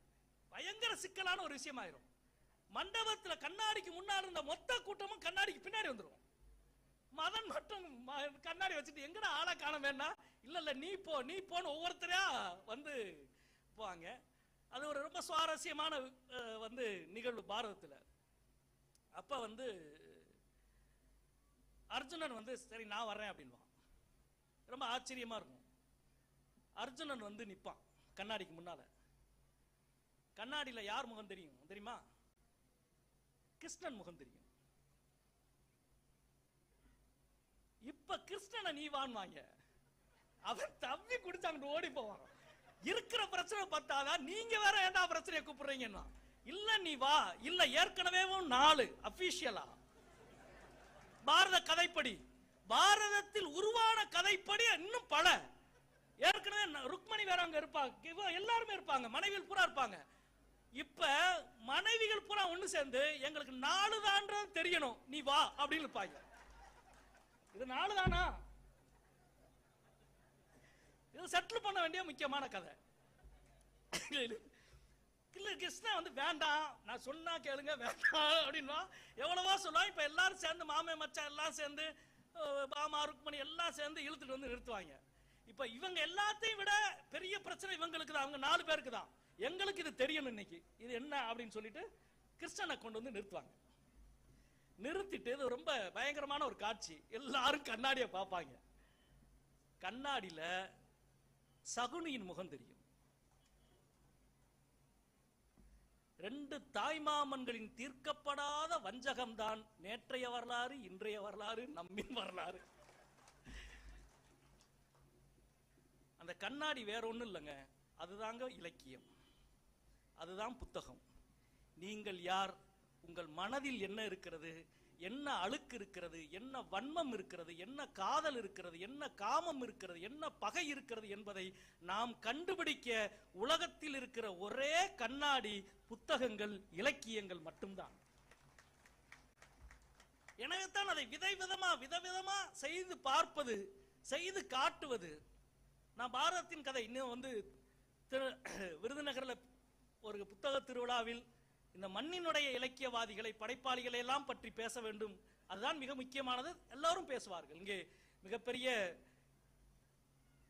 S1: பயங்கர சிக்கலான ஒரு விஷயம் ஆயிரும். மண்டபத்துல கண்ணாடிக்கு முன்னாடி இருந்த மொத்த கூட்டமும் கண்ணாடிக்கு பின்னாடி வந்துடும். மதன் மட்டும் கண்ணாடி வச்சுட்டு எங்கடா ஆளை காண வேண்டாம், இல்ல நீ போன்னு ஒவ்வொருத்தரையா வந்து போவாங்க. அது ஒரு ரொம்ப சுவாரஸ்யமான வந்து நிகழ்வு பாரதத்துல. அப்ப வந்து அர்ஜுனன் வந்து சரி நான் வர்றேன் அப்படின்வான். ரொம்ப ஆச்சரியமா இருக்கும். அர்ஜுனன் வந்து நிப்பான் கண்ணாடிக்கு முன்னால. கண்ணாடியில யார் முகம் தெரியும் தெரியுமா? கிருஷ்ணன் முகம் தெரியும். இப்ப கிருஷ்ணனை நீ வான்வாங்க, அவன் தம்பி குடிச்சாங்க ஓடி போவான். இருக்கிற பிரச்சனை பார்த்தாதான் நீங்க வேற ஏண்டா பிரச்சனையை கூப்பிடுறீங்கன்னா, இல்ல நீ வா, இல்ல ஏற்கனவே 4 அபிஷியலா பாரத கதைப்படி, பாரதத்தில் உருவான கதைப்படி இன்னும் பல, ஏற்கனவே ருக்மணி வேற அங்க இருப்பாங்க, எல்லாருமே இருப்பாங்க, மனைவிகள் பூரா இருப்பாங்க. இப்ப மனைவிகள் பூரா ஒண்ணு சேர்ந்து எங்களுக்கு 4 தான் தெரியணும், நீ வா அப்படின்னு இருப்பாங்க. இது 4 தானா? இது செட்டில் பண்ண வேண்டிய முக்கியமான கதை. கிருஷ்ணன் வந்து வேண்டாம், நான் சொன்னா கேளுங்க வேண்டாம் அப்படின்னா எவ்வளவோ சொல்லுவாங்க. இப்ப எல்லாரும் சேர்ந்து மாமே மச்சான் எல்லாம் சேர்ந்து பாமா ருக்மணி எல்லாம் சேர்ந்து இழுத்துட்டு வந்து நிறுத்துவாங்க. இப்ப இவங்க எல்லாத்தையும் விட பெரிய பிரச்சனை இவங்களுக்கு தான், அவங்க 4 பேருக்கு தான். எங்களுக்கு இது தெரியணும் இன்னைக்கு, இது என்ன அப்படின்னு சொல்லிட்டு கிருஷ்ணனை கொண்டு வந்து நிறுத்துவாங்க. நிறுத்திட்டு இது ரொம்ப பயங்கரமான ஒரு காட்சி. எல்லாரும் கண்ணாடியை பார்ப்பாங்க. கண்ணாடியில சகுனியின் முகம் தெரியும். 2 தாய்மாமன்களின் தீர்க்கப்படாத வஞ்சகம் தான் நேற்றைய வரலாறு, இன்றைய வரலாறு, நம்மின் வரலாறு. அந்த கண்ணாடி வேற ஒண்ணும் இல்லைங்க, அதுதாங்க இலக்கியம், அதுதான் புத்தகம். நீங்கள் யார், உங்கள் மனதில் என்ன இருக்கிறது, என்ன அழுக்கு இருக்கிறது, என்ன வன்மம் இருக்கிறது, என்ன காதல் இருக்கிறது, என்ன காமம் இருக்கிறது, என்ன பகை இருக்கிறது என்பதை நாம் கண்டுபிடிக்க உலகத்தில் இருக்கிற ஒரே கண்ணாடி புத்தகங்கள், இலக்கியங்கள் மட்டும்தான். எனவே தான் அதை விதவிதமா செய்து பார்ப்பது, செய்து காட்டுவது. நான் பாரதத்தின் கதை இன்னும் வந்து விருதுநகர்ல ஒரு புத்தக திருவிழாவில் இந்த மண்ணினுடைய இலக்கியவாதிகளை, படைப்பாளிகளை எல்லாம் பற்றி பேச வேண்டும். அதுதான் மிக முக்கியமானது. எல்லாரும் பேசுவார்கள். இங்கே மிகப்பெரிய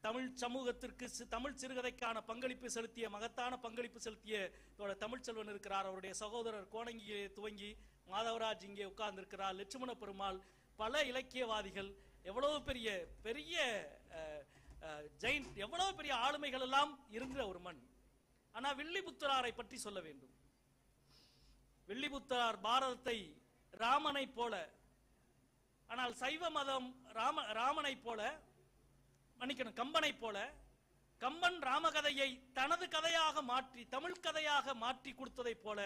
S1: தமிழ் சமூகத்திற்கு, தமிழ் சிறுகதைக்கான பங்களிப்பு செலுத்திய, மகத்தான பங்களிப்பு செலுத்திய தமிழ்ச்செல்வன் இருக்கிறார். அவருடைய சகோதரர் கோணங்கியை துவங்கி மாதவராஜ் இங்கே உட்கார்ந்து இருக்கிறார், லட்சுமண பெருமாள், பல இலக்கியவாதிகள், எவ்வளவு பெரிய பெரிய ஜெயின், எவ்வளவு பெரிய ஆளுமைகள் எல்லாம் இருக்கிற ஒரு மண். ஆனா வில்லிபுத்தராரை பற்றி சொல்ல வேண்டும். வில்லிபுத்தரார் பாரதத்தை ராமனை போல, ஆனால் சைவ மதம் ராமனை போல, மன்னிக்கணும், கம்பனை போல, கம்பன் ராமகதையை தனது கதையாக மாற்றி, தமிழ் கதையாக மாற்றி கொடுத்ததை போல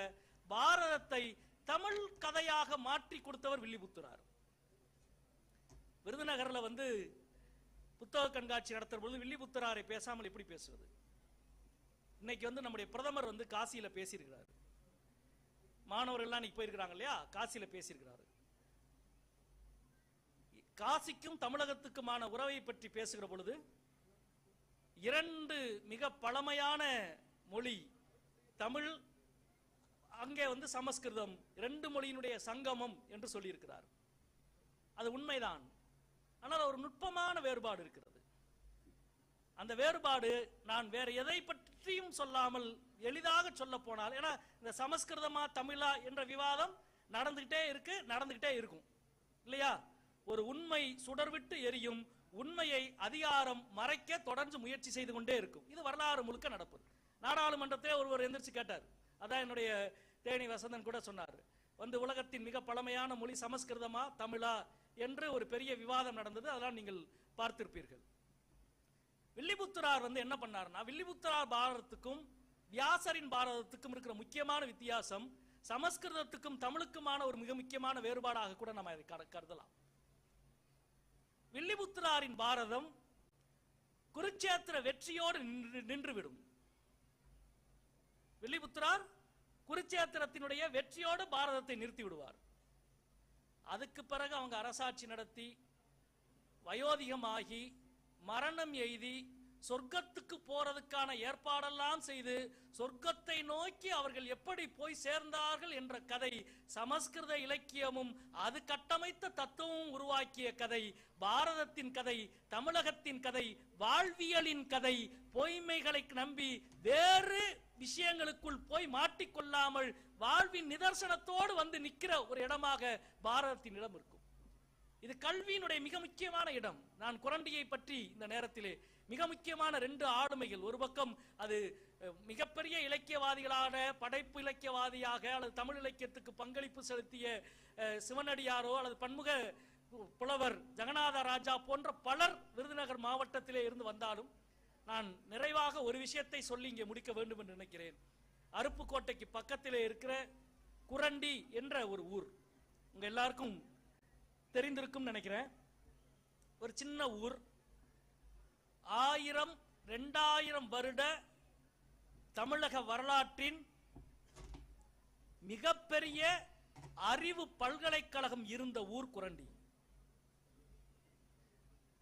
S1: பாரதத்தை தமிழ் கதையாக மாற்றி கொடுத்தவர் வில்லிபுத்தரார். விருதுநகர்ல வந்து புத்தக கண்காட்சி நடத்துற பொழுது வில்லிபுத்தராரை பேசாமல் எப்படி பேசுவது? இன்னைக்கு வந்து நம்முடைய பிரதமர் வந்து காசியில பேசியிருக்கிறார். மாணவர்கள் எல்லாம் இன்னைக்கு போயிருக்கிறாங்க இல்லையா, காசியில பேசியிருக்கிறார். காசிக்கும் தமிழகத்துக்குமான உறவை பற்றி பேசுகிற பொழுது இரண்டு மிக பழமையான மொழி தமிழ், அங்கே வந்து சமஸ்கிருதம், இரண்டு மொழியினுடைய சங்கமம் என்று சொல்லியிருக்கிறார். அது உண்மைதான். ஆனால் ஒரு நுட்பமான வேறுபாடு இருக்கிறது. அந்த வேறுபாடு நான் வேற எதை பற்றியும் சொல்லாமல் எளிதாக சொல்ல போனால், ஏன்னா இந்த சமஸ்கிருதமா தமிழா என்ற விவாதம் நடந்துகிட்டே இருக்கும் இல்லையா? ஒரு உண்மை சுடர்விட்டு எரியும், உண்மையை அதிகாரம் மறைக்க தொடர்ந்து முயற்சி செய்து கொண்டே இருக்கும். இது வரலாறு முழுக்க நடப்பது. நாடாளுமன்றத்திலே ஒருவர் எந்திரிச்சு கேட்டார், அதான் என்னுடைய தேனி வசந்தன் கூட சொன்னார், வந்து உலகத்தின் மிக பழமையான மொழி சமஸ்கிருதமா தமிழா என்று ஒரு பெரிய விவாதம் நடந்தது. அதெல்லாம் நீங்கள் பார்த்திருப்பீர்கள். வில்லிபுத்தரார் வந்து என்ன பண்ணார்னா, வில்லிபுத்தரார் பாரதத்துக்கும் வியாசரின் பாரதத்துக்கும் இருக்கிற முக்கியமான வித்தியாசம் சமஸ்கிருதத்துக்கும் தமிழுக்குமான ஒரு மிக முக்கியமான வேறுபாடாக கூட நம்ம அதை கருதலாம். வில்லிபுத்தராரின் பாரதம் குருச்சேத்திர வெற்றியோடு நின்றுவிடும். வில்லிபுத்தரார் குருச்சேத்திரத்தினுடைய வெற்றியோடு பாரதத்தை நிறுத்தி விடுவார். அதுக்கு பிறகு அவங்க அரசாட்சி நடத்தி வயோதிகமாகி மரணம் எய்தி சொர்க்கத்துக்கு போறதுக்கான ஏற்பாடெல்லாம் செய்து சொர்க்கத்தை நோக்கி அவர்கள் எப்படி போய் சேர்ந்தார்கள் என்ற கதை சமஸ்கிருத இலக்கியமும் அது கட்டமைத்த தத்துவமும் உருவாக்கிய கதை, பாரதத்தின் கதை, தமிழகத்தின் கதை, வாழ்வியலின் கதை. பொய்மைகளை நம்பி வேறு விஷயங்களுக்குள் போய் மாட்டிக்கொள்ளாமல் வாழ்வின் நிதர்சனத்தோடு வந்து நிற்கிற ஒரு இடமாக பாரதத்தின் இடம் இருக்கும். இது கல்வியினுடைய மிக முக்கியமான இடம். நான் குரண்டியை பற்றி இந்த நேரத்திலே மிக முக்கியமான ரெண்டு ஆளுமைகள், ஒரு பக்கம் அது மிகப்பெரிய இலக்கியவாதிகளான படைப்பு இலக்கியவாதியாக அல்லது தமிழ் இலக்கியத்துக்கு பங்களிப்பு செலுத்திய சிவனடியாரோ அல்லது பன்முக புலவர் ஜெகநாத ராஜா போன்ற பலர் விருதுநகர் மாவட்டத்திலே இருந்து வந்தாலும், நான் நிறைவாக ஒரு விஷயத்தை சொல்லி இங்கே முடிக்க வேண்டும் என்று நினைக்கிறேன். அருப்புக்கோட்டைக்கு பக்கத்திலே இருக்கிற குரண்டி என்ற ஒரு ஊர் உங்க எல்லாருக்கும் தெரிந்திருக்கும் நினைக்கிறேன். ஒரு சின்ன ஊர். 1000-2000 வருட தமிழக வரலாற்றின் மிகப்பெரிய அறிவு பல்கலைக்கழகம் இருந்த ஊர் குரண்டி.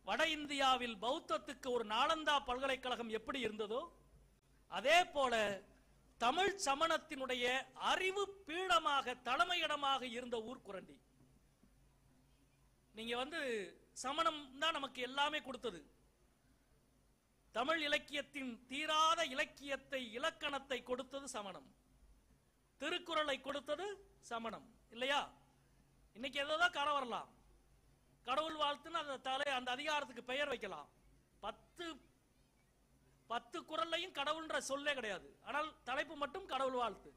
S1: வட இந்தியாவில் பௌத்தத்துக்கு ஒரு நாலந்தா பல்கலைக்கழகம் எப்படி இருந்ததோ அதே போல தமிழ் சமணத்தினுடைய அறிவு பீடமாக தலைமையிடமாக இருந்த ஊர் குரண்டி. நீங்க வந்து சமணம் தான் நமக்கு எல்லாமே கொடுத்தது. தமிழ் இலக்கியத்தின் தீராத இலக்கியத்தை இலக்கணத்தை கொடுத்தது சமணம். திருக்குறளை கொடுத்தது சமணம் இல்லையா? இன்னைக்கு ஏதோ கரை வரலாம், கடவுள் வாழ்த்துன்னு அந்த அதிகாரத்துக்கு பெயர் வைக்கலாம். 10 குறள்லையும் கடவுள்ன்ற சொல்லே கிடையாது. ஆனால் தலைப்பு மட்டும் கடவுள் வாழ்த்து.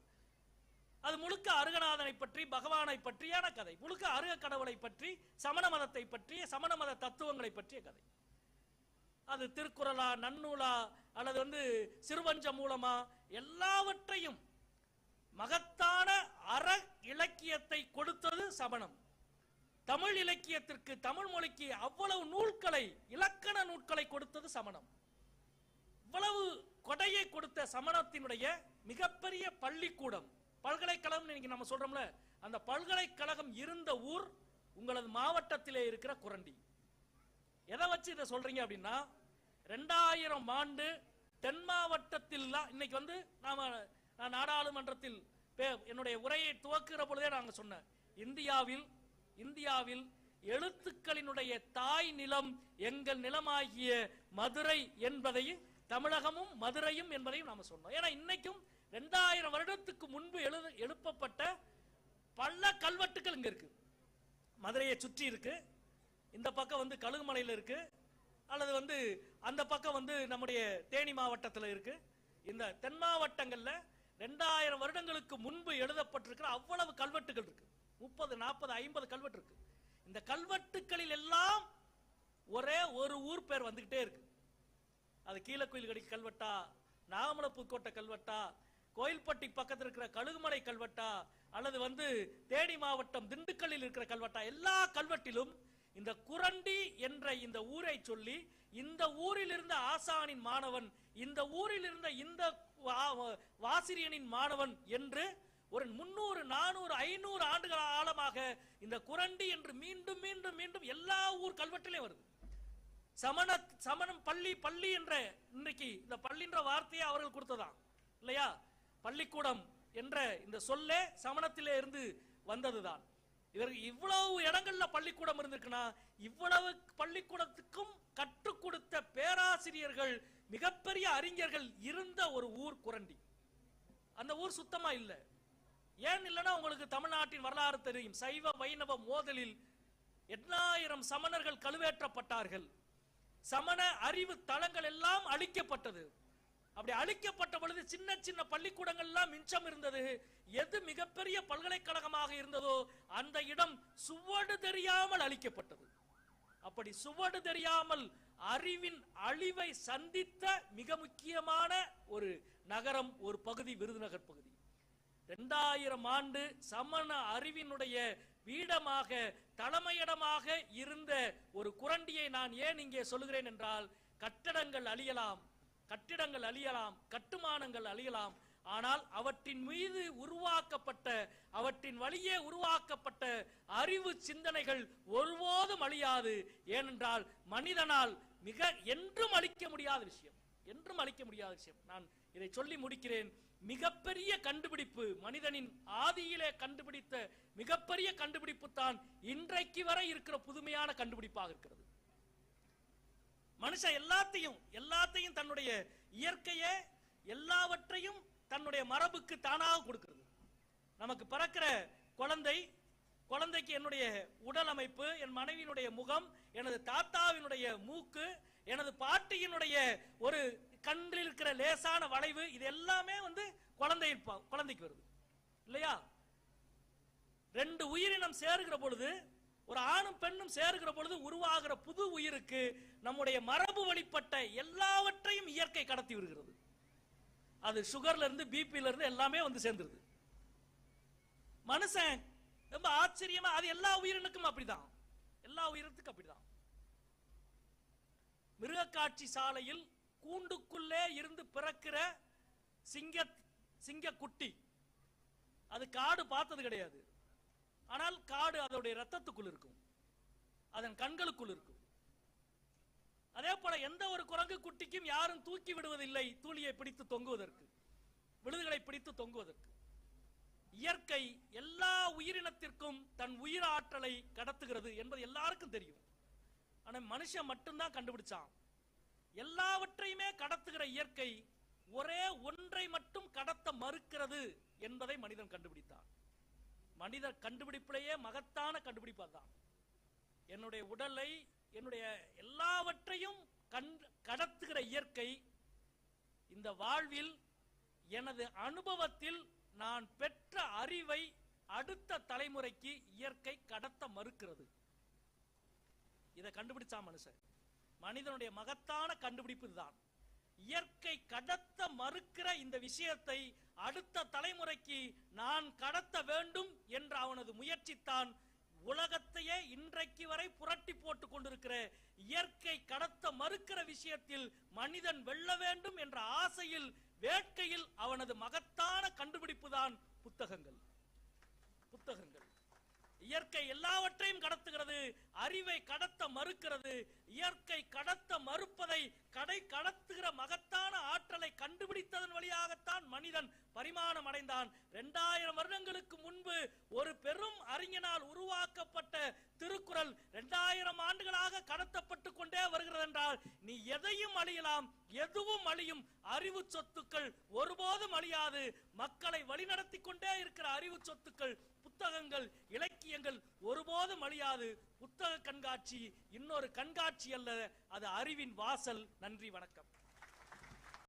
S1: அது முழுக்க அருகநாதனை பற்றி, பகவானை பற்றியான கதை. முழுக்க அருக கடவுளை பற்றி, சமண மதத்தை பற்றிய, சமண மத தத்துவங்களை பற்றிய கதை. அது திருக்குறளா, நன்னூலா, அல்லது வந்து சிறுவஞ்ச மூலமா, எல்லாவற்றையும் மகத்தான அற இலக்கியத்தை கொடுத்தது சமணம். தமிழ் இலக்கியத்திற்கு, தமிழ் மொழிக்கு அவ்வளவு நூல்களை, இலக்கண நூல்களை கொடுத்தது சமணம். இவ்வளவு கொடையை கொடுத்த சமணத்தினுடைய மிகப்பெரிய பள்ளிக்கூடம், பல்கலைக்கழகம் இன்னைக்கு நம்ம சொல்றோம்ல, அந்த பல்கலைக்கழகம் இருந்த ஊர் உங்களது மாவட்டத்திலே இருக்கிற குரண்டி. எதை வச்சு இதை சொல்றீங்க அப்படின்னா, 2000 ஆண்டு தென் மாவட்டத்தில் இன்னைக்கு வந்து நான் நாடாளுமன்றத்தில் என்னுடைய உரையை துவக்குகிற பொழுதே நாங்க சொன்னேன், இந்தியாவில் எழுத்துக்களினுடைய தாய் நிலம் எங்கள் நிலமாகிய மதுரை என்பதையும் தமிழகமும் மதுரையும் என்பதையும் நாம சொன்னோம். ஏன்னா இன்னைக்கும் 2000 வருடத்துக்கு முன்பு எழுப்பப்பட்ட பல கல்வெட்டுகள் இங்க இருக்கு. மதுரையை சுற்றி இருக்கு. இந்த பக்கம் வந்து கழுகுமலையில் இருக்கு, அல்லது வந்து அந்த பக்கம் வந்து நம்முடைய தேனி மாவட்டத்தில் இருக்கு. இந்த தென் மாவட்டங்கள்ல 2000 வருடங்களுக்கு முன்பு எழுதப்பட்டிருக்கிற அவ்வளவு கல்வெட்டுகள் இருக்கு. 30, 40, 50 கல்வெட்டு இருக்கு. இந்த கல்வெட்டுகளில் எல்லாம் ஒரே ஒரு ஊர் பேர் வந்துகிட்டே இருக்கு. அது கீழக்கோயில்கடி கல்வெட்டா, நாகமலப்புக்கோட்டை கல்வெட்டா, கோயில்பட்டி பக்கத்தில் இருக்கிற கழுகுமலை கல்வெட்டா, அல்லது வந்து தேனி மாவட்டம் திண்டுக்கல்லில் இருக்கிற கல்வெட்டா, எல்லா கல்வெட்டிலும் இந்த குரண்டி என்ற இந்த ஊரை சொல்லி, இந்த ஊரில் இருந்த ஆசானின் மாணவன், இந்த ஊரில் இருந்த இந்த வாசிரியனின் மாணவன் என்று ஒரு 300, 400, 500 ஆண்டுகள் ஆழமாக இந்த குரண்டி என்று மீண்டும் மீண்டும் மீண்டும் எல்லா ஊர் கல்வெட்டிலே வருது. சமணம் பள்ளி, பள்ளி என்ற இன்னைக்கு இந்த பள்ளின்ற வார்த்தையை அவர்கள் கொடுத்ததான் இல்லையா? பள்ளிக்கூடம் என்ற இந்த சொல்லே சமணத்திலே இருந்து வந்ததுதான். இவருக்கு இவ்வளவு இடங்கள்ல பள்ளிக்கூடம் இருந்திருக்குன்னா, இவ்வளவு பள்ளிக்கூடத்துக்கும் கற்றுக் கொடுத்த பேராசிரியர்கள், மிகப்பெரிய அறிஞர்கள் இருந்த ஒரு ஊர் குரண்டி. அந்த ஊர் சுத்தமா இல்லை. ஏன் இல்லைன்னா உங்களுக்கு தமிழ்நாட்டின் வரலாறு தெரியும். சைவ வைணவ மோதலில் 8000 சமணர்கள் கழுவேற்றப்பட்டார்கள். சமண அறிவு தளங்கள் எல்லாம் அழிக்கப்பட்டது. அப்படி அழிக்கப்பட்ட பொழுது சின்ன சின்ன பள்ளிக்கூடங்கள் எல்லாம் மிச்சம் இருந்தது. எது மிகப்பெரிய பல்கலைக்கழகமாக இருந்ததோ அந்த இடம் சுவடு தெரியாமல் அழிக்கப்பட்டது. அப்படி சுவடு தெரியாமல் அறிவின் அழிவை சந்தித்த மிக முக்கியமான ஒரு நகரம், ஒரு பகுதி விருதுநகர் பகுதி. 2000 ஆண்டு சமண அறிவினுடைய வீடமாக, தலைமையிடமாக இருந்த ஒரு குரண்டியை நான் ஏன் இங்கே சொல்லுகிறேன் என்றால், கட்டடங்கள் அழியலாம், கட்டிடங்கள் அழியலாம், கட்டுமானங்கள் அழியலாம், ஆனால் அவற்றின் மீது உருவாக்கப்பட்ட, அவற்றின் வழியே உருவாக்கப்பட்ட அறிவு சிந்தனைகள் ஒருபோதும் அழியாது. ஏனென்றால் மனிதனால் மிக என்றும் அழிக்க முடியாத விஷயம், என்றும் அழிக்க முடியாத விஷயம். நான் இதை சொல்லி முடிக்கிறேன். மிகப்பெரிய கண்டுபிடிப்பு, மனிதனின் ஆதியிலே கண்டுபிடித்த மிகப்பெரிய கண்டுபிடிப்பு தான் இன்றைக்கு வரை இருக்கிற புதுமையான கண்டுபிடிப்பாக இருக்கிறது. மனுஷன் எல்லாத்தையும் தன்னுடைய இயற்கையே எல்லாவற்றையும் தன்னுடைய மரபுக்கு தானாக கொடுக்கிறது. நமக்கு பிறக்கிற குழந்தைக்கு என்னுடைய உடல் அமைப்பு, என் மனைவியினுடைய முகம், எனது தாத்தாவினுடைய மூக்கு, எனது பாட்டியினுடைய ஒரு கண்ணில் இருக்கிற லேசான வளைவு, இது எல்லாமே குழந்தைக்கு வருது இல்லையா? 2 உயிரினம் சேருகிற பொழுது, ஒரு ஆணும் பெண்ணும் சேருகிற பொழுது உருவாகிற புது உயிருக்கு நம்முடைய மரபு வழிபட்ட எல்லாவற்றையும் இயற்கை கடத்தி வருகிறது. அது சுகர்ல இருந்து, பிபில இருந்து எல்லாமே வந்து சேர்ந்துருது. மனுஷன் ரொம்ப ஆச்சரியமா, அது எல்லா உயிரினுக்கும் அப்படிதான், எல்லா உயிரினத்துக்கும் அப்படிதான். மிருகக்காட்சி சாலையில் கூண்டுக்குள்ளே இருந்து பிறக்கிற சிங்க குட்டி, அது காடு பார்த்தது கிடையாது. ஆனால் காடு அதோடைய ரத்தத்துக்குள் இருக்கும், அதன் கண்களுக்குள் இருக்கும். அதே போல எந்த ஒரு குரங்கு குட்டிக்கும் யாரும் தூக்கி விடுவதில்லை தூளியை பிடித்து தொங்குவதற்கு, விழுதுகளை பிடித்து தொங்குவதற்கு. இயற்கை எல்லா உயிரினத்திற்கும் தன் உயிர் ஆற்றலை கடத்துகிறது என்பது எல்லாருக்கும் தெரியும். ஆனா மனுஷன் மட்டும்தான் கண்டுபிடிச்சான். எல்லாவற்றையுமே கடத்துகிற இயற்கை ஒரே ஒன்றை மட்டும் கடத்த மறுக்கிறது என்பதை மனிதன் கண்டுபிடித்தான். மனித கண்டுபிடிப்பிலேயே மகத்தான கண்டுபிடிப்பு அதுதான். என்னுடைய உடலை, என்னுடைய எல்லாவற்றையும் கடத்துகிற இயற்கை இந்த வாழ்வில் எனது அனுபவத்தில் நான் பெற்ற அறிவை அடுத்த தலைமுறைக்கு இயற்கை கடத்த மறுக்கிறது. இதை கண்டுபிடிச்சா மனுஷன். மனிதனுடைய மகத்தான கண்டுபிடிப்பு இதுதான். இயற்கை கடத்த மறுக்கிற இந்த விஷயத்தை அடுத்த தலைமுறைக்கு நான் கடத்த வேண்டும் என்ற அவனது முயற்சித்தான் உலகத்தையே இன்றைக்கு வரை புரட்டி போட்டுக் கொண்டிருக்கிற இயற்கை கடத்த மறுக்கிற விஷயத்தில் மனிதன் வெல்ல வேண்டும் என்ற ஆசையில், வேட்கையில் அவனது மகத்தான கண்டுபிடிப்பு தான் புத்தகங்கள். இயற்கை எல்லாவற்றையும் கடத்துகிறது, அறிவை கடத்த மறுக்கிறது. இயற்கை கடத்த மறுப்பதை கடத்துகிற மகத்தான ஆற்றலை கண்டுபிடித்ததன் வழியாகத்தான் மனிதன் பரிமாணம் அடைந்தான். 2000 வருடங்களுக்கு முன்பு ஒரு பெரும் அறிஞனால் உருவாக்கப்பட்ட திருக்குறள் 2000 ஆண்டுகளாக கடத்தப்பட்டு கொண்டே வருகிறது என்றால், நீ எதையும் அழியலாம், எதுவும் அழியும், அறிவு சொத்துக்கள் ஒருபோதும் அழியாது. மக்களை வழிநடத்தி கொண்டே இருக்கிற அறிவு சொத்துக்கள், புத்தகங்கள், இலக்கியங்கள் ஒருபோதும் அழியாது. புத்தக கண்காட்சி இன்னொரு கண்காட்சி அல்ல, அது அறிவின் வாசல். நன்றி, வணக்கம்.